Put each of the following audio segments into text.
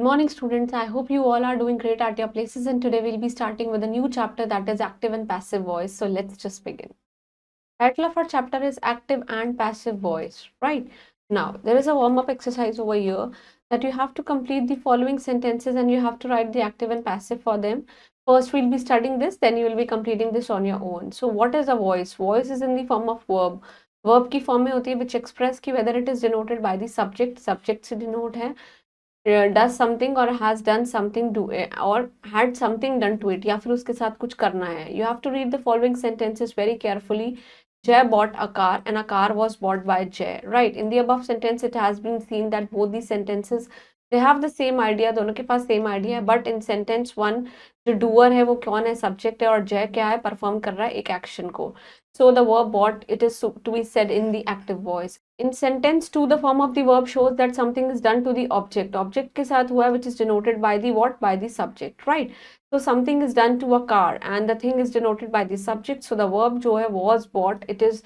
morning, students. I hope you all are doing great at your places, and today we'll be starting with a new chapter that is active and passive voice. So let's just begin. Title of our chapter is active and passive voice, right? Now, there is a warm-up exercise over here that you have to complete the following sentences and you have to write the active and passive for them. First, we'll be studying this, then you will be completing this on your own. So, what is a voice? Voice is in the form of verb. Verb की form में होती है which express कि whether it is denoted by the subject. Subject से denote है does something or has done something to or had something done to it या फिर उसके साथ कुछ करना है. You have to read the following sentences very carefully. Jay bought a car and a car was bought by Jay. Right. In the above sentence, it has been seen that both these sentences they have the same idea. दोनों के पास same idea है. But in sentence one, जो doer है वो कौन है? Subject है और Jay क्या है? Perform कर रहा है एक action को. So the verb bought it is to be said in the active voice. In sentence 2, the form of the verb shows that something is done to the object. Object के साथ हुआ which is denoted by the what? By the subject, right? So something is done to a car and the thing is denoted by the subject. So the verb जो है was bought, it is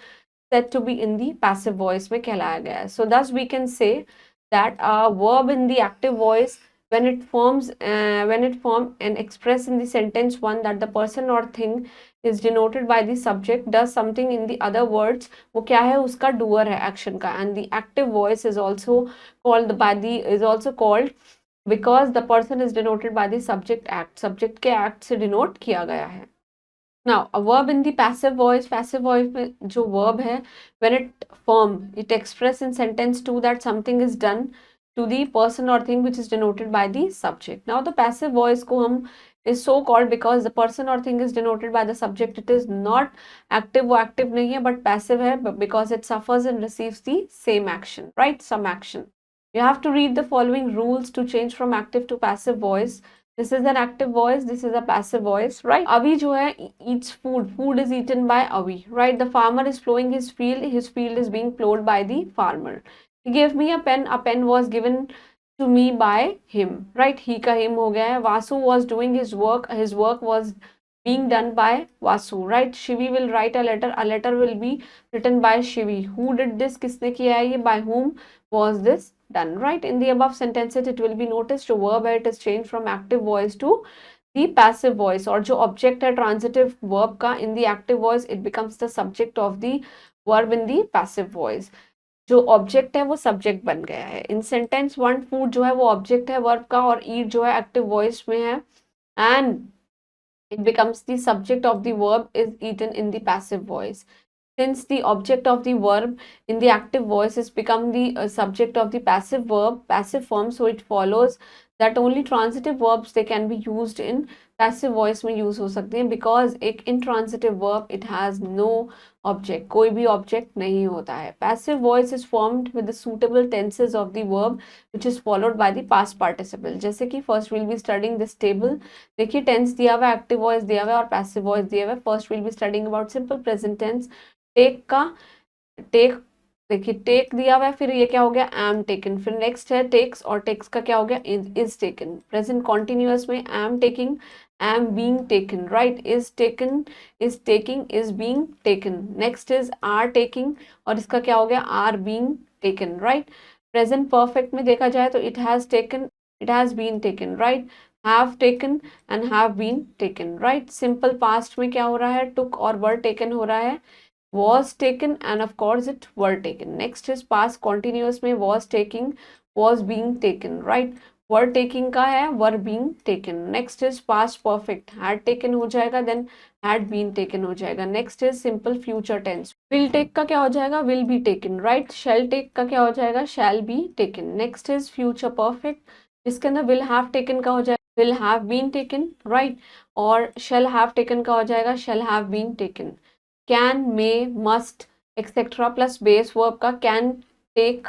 said to be in the passive voice में कहलाया गया है. So thus we can say that a verb in the active voice when it forms and express in the sentence 1 that the person or thing is denoted by the subject does something. In the other words वो क्या है? उसका doer है action का. And the active voice is also called because the person is denoted by the subject act. Subject के act से denote किया गया है. Now a verb in the passive voice में जो verb है when it express in sentence 2 that something is done to the person or thing which is denoted by the subject. Now the passive voice को हम is so called because the person or thing is denoted by the subject. It is not active, वो active नहीं है but passive है because it suffers and receives the same action, right? Some action. You have to read the following rules to change from active to passive voice. This is an active voice, this is a passive voice, right? Avi जो है eats food. Food is eaten by Avi, right? The farmer is plowing his field is being plowed by the farmer. He gave me a pen was given to me by him, right? He का him हो गया है. Vasu was doing his work was being done by Vasu, right? Shivi will write a letter will be written by Shivi. Who did this? किसने किया है ये? By whom was this done, right? In the above sentences it will be noticed to verb है, it is changed from active voice to the passive voice. और जो object है transitive verb का in the active voice it becomes the subject of the verb in the passive voice. जो object है वो subject बन गया है. इन सेंटेंस 1 फूड जो है वो ऑब्जेक्ट है वर्ब का और ईट जो है एक्टिव वॉइस में है and it becomes the subject of the verb is eaten in the passive voice. Since the object of the verb in the active voice has become the subject of the passive verb, passive form, so it follows that only transitive verbs they can be used in passive voice में use हो सकते हैं because एक intransitive verb it has no object, कोई भी object नहीं होता है. Passive voice is formed with the suitable tenses of the verb which is followed by the past participle. जैसे कि first we'll be studying this table. देखिए tense दिया हुआ है, active voice दिया हुआ है और passive voice दिया हुआ है. First we'll be studying about simple present tense. Take का टेक देखिए टेक दिया हुआ है फिर ये क्या हो गया एम टेकन. फिर नेक्स्ट है टेक्स और टेक्स का क्या हो गया इज टेकन. प्रेजेंट कॉन्टिन्यूअस में am taking am being taken, right? Is taken is taking is being taken. Next is are taking और इसका क्या हो गया are being taken, right? Present perfect में देखा जाए तो it has taken it has been taken, right? have taken and have been taken, right? Simple past में क्या हो रहा है took और were taken हो रहा है. Was taken and of course it were taken. Next is past continuous में was taking was being taken, right? were taking का है were being taken. Next is past perfect had taken हो जाएगा then had been taken हो जाएगा. Next is simple future tense. will take का क्या हो जाएगा will be taken, right? shall take का क्या हो जाएगा shall be taken. Next is future perfect जिसके अंदर will have taken का हो जाएगा will have been taken, right? और shall have taken का हो जाएगा shall have been taken. Can, may, must, etc. plus base verb का can take,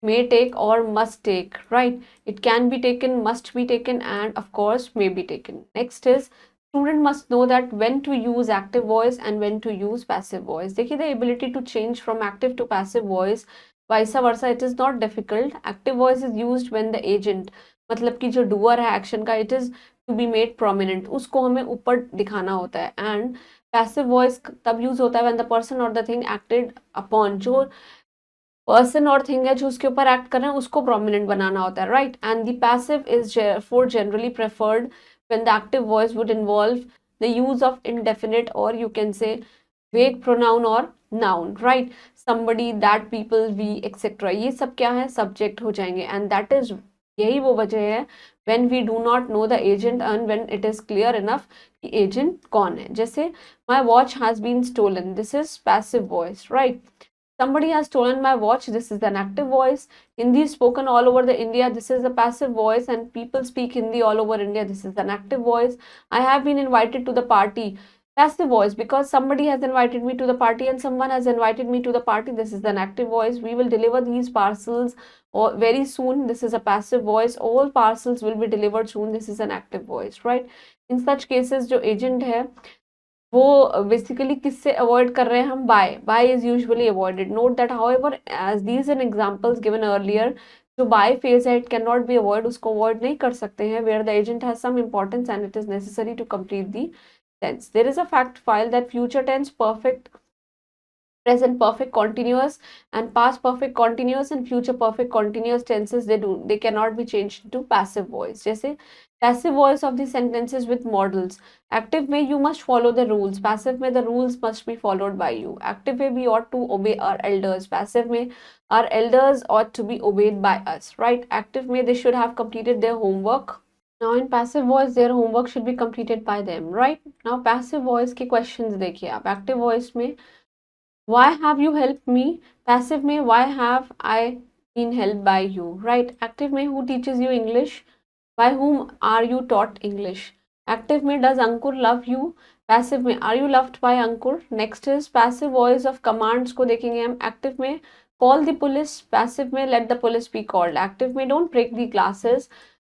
may take or must take, right? It can be taken, must be taken and of course may be taken. Next is student must know that when to use active voice and when to use passive voice. देखिए the ability to change from active to passive voice vice versa it is not difficult. Active voice is used when the agent मतलब कि जो doer है action का it is to be made prominent उसको हमें ऊपर दिखाना होता है. And passive voice तब यूज होता है when the person or the thing acted upon जो पर्सन और थिंग है जो उसके ऊपर एक्ट कर रहे हैं उसको प्रोमिनेंट बनाना होता है, right. And the passive is for generally preferred when the active voice would involve the use of indefinite और you can say vague pronoun और noun, right? somebody, that, people, we, etc. ये सब क्या है, subject हो जाएंगे। And that is, यही वो वजह है when we do not know the agent and when it is clear enough कि एजेंट कौन है। जैसे my watch has been stolen, this is passive voice, right? Somebody has stolen my watch, this is an active voice. Hindi is spoken all over the India, this is a passive voice. And people speak Hindi all over India, this is an active voice. I have been invited to the party, passive voice, because somebody has invited me to the party and someone has invited me to the party, this is an active voice. We will deliver these parcels or very soon, this is a passive voice. All parcels will be delivered soon, this is an active voice, right? In such cases जो agent है वो basically किससे avoid कर रहे हैं हम, by is usually avoided. Note that however as these an examples given earlier, जो by phrase है it can not be avoid, उसको अवॉइड नहीं कर सकते हैं where the agent has some importance and it is necessary to complete the tense. There is a fact file that future tense, perfect, present perfect continuous and past perfect continuous and future perfect continuous tenses, they cannot be changed to passive voice. जैसे passive voice of the sentences with modals, active में you must follow the rules, passive में the rules must be followed by you, active में we ought to obey our elders, passive में our elders ought to be obeyed by us, right? Active में they should have completed their homework. Now in passive voice their homework should be completed by them, right? Now passive voice के questions देखिए आप। active voice में why have you helped me, passive में why have I been helped by you, right? active में who teaches you English, by whom are you taught English, active में does Ankur love you, passive में are you loved by Ankur। next is passive voice of commands को देखेंगे हम। active में call the police, passive में let the police be called, active में don't break the glasses,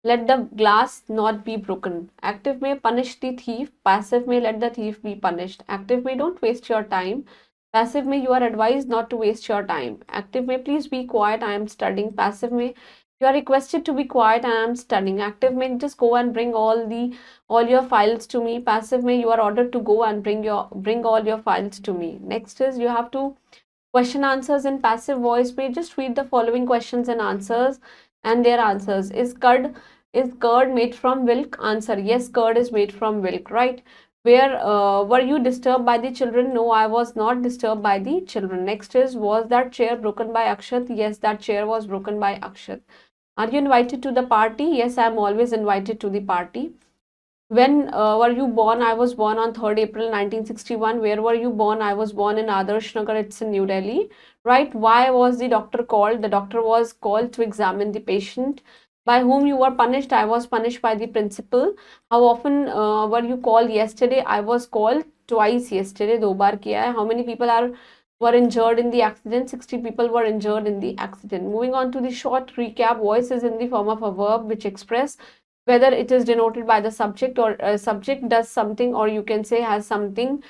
let the glass not be broken, active में punish the thief, passive में let the thief be punished, active में don't waste your time, passive में you are advised not to waste your time, active में please be quiet I am studying, passive में you are requested to be quiet and I am studying, active में just go and bring all your files to me, passive में you are ordered to go and bring all your files to me। next is you have to question answers in passive voice में just read the following questions and answers and their answers। is curd made from milk, answer yes, curd is made from milk, right? Where were you disturbed by the children, no I was not disturbed by the children। next is was that chair broken by Akshat, yes that chair was broken by Akshat। are you invited to the party, yes I am always invited to the party। when were you born, I was born on 3rd April 1961। where were you born, I was born in Adarsh Nagar, it's in New Delhi, right? why was the doctor called, the doctor was called to examine the patient। by whom you were punished, I was punished by the principal। how often were you called yesterday, I was called twice yesterday, दो बार किया है। how many people were injured in the accident, 60 people were injured in the accident। moving on to the short recap, voice is in the form of a verb which express whether it is denoted by the subject or subject does something, or you can say has something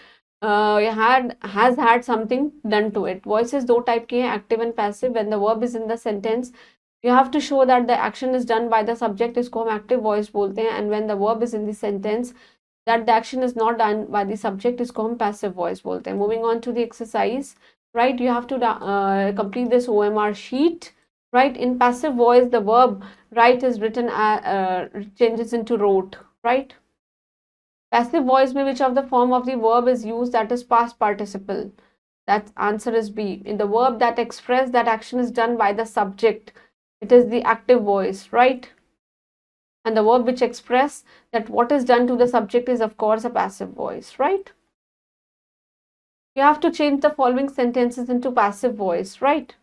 has had something done to it। voices दो type के हैं, active and passive। when the verb is in the sentence you have to show that the action is done by the subject, इसको हम active voice बोलते हैं। and when the verb is in the sentence that the action is not done by the subject, इसको हम passive voice बोलते हैं। moving on to the exercise, right? you have to complete this OMR sheet, right? in passive voice the verb write is written changes into wrote, right? passive voice में which of the form of the verb is used, that is past participle, that answer is B। in the verb that express that action is done by the subject, it is the active voice, right? and the verb which express that what is done to the subject is of course a passive voice, right? you have to change the following sentences into passive voice, right?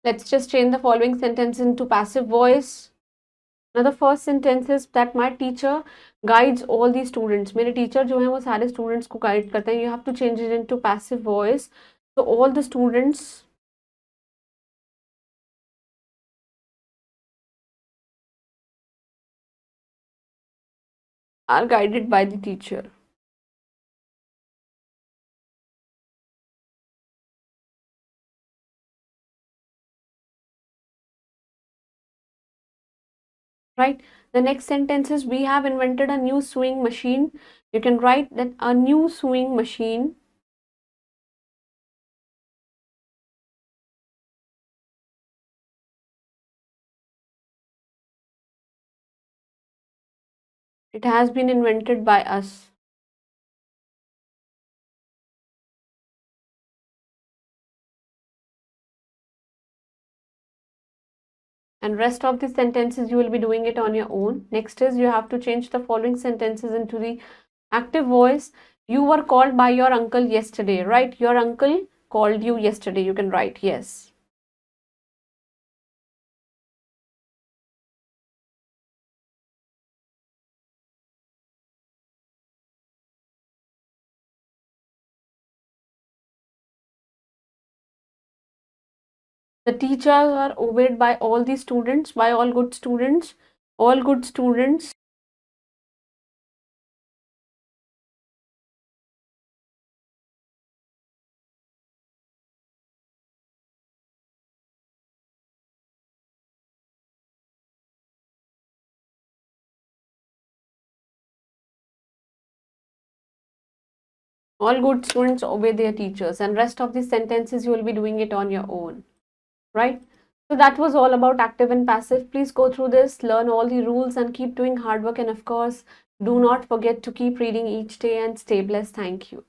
let's just change the following sentence into passive voice। now the first sentence is that my teacher guides all the students, मेरे teacher जो हैं वो सारे students को guide करते हैं। you have to change it into passive voice, so all the students are guided by the teacher। right? the next sentence is we have invented a new sewing machine, you can write that a new sewing machine It has been invented by us. And rest of the sentences you will be doing it on your own. Next is you have to change the following sentences into the active voice. You were called by your uncle yesterday, right? Your uncle called you yesterday. You can write yes. The teachers are obeyed by all the students, by all good students. All good students. All good students obey their teachers, and rest of the sentences you will be doing it on your own, right? So that was all about active and passive. Please go through this, learn all the rules, and keep doing hard work. And of course, do not forget to keep reading each day and stay blessed. Thank you.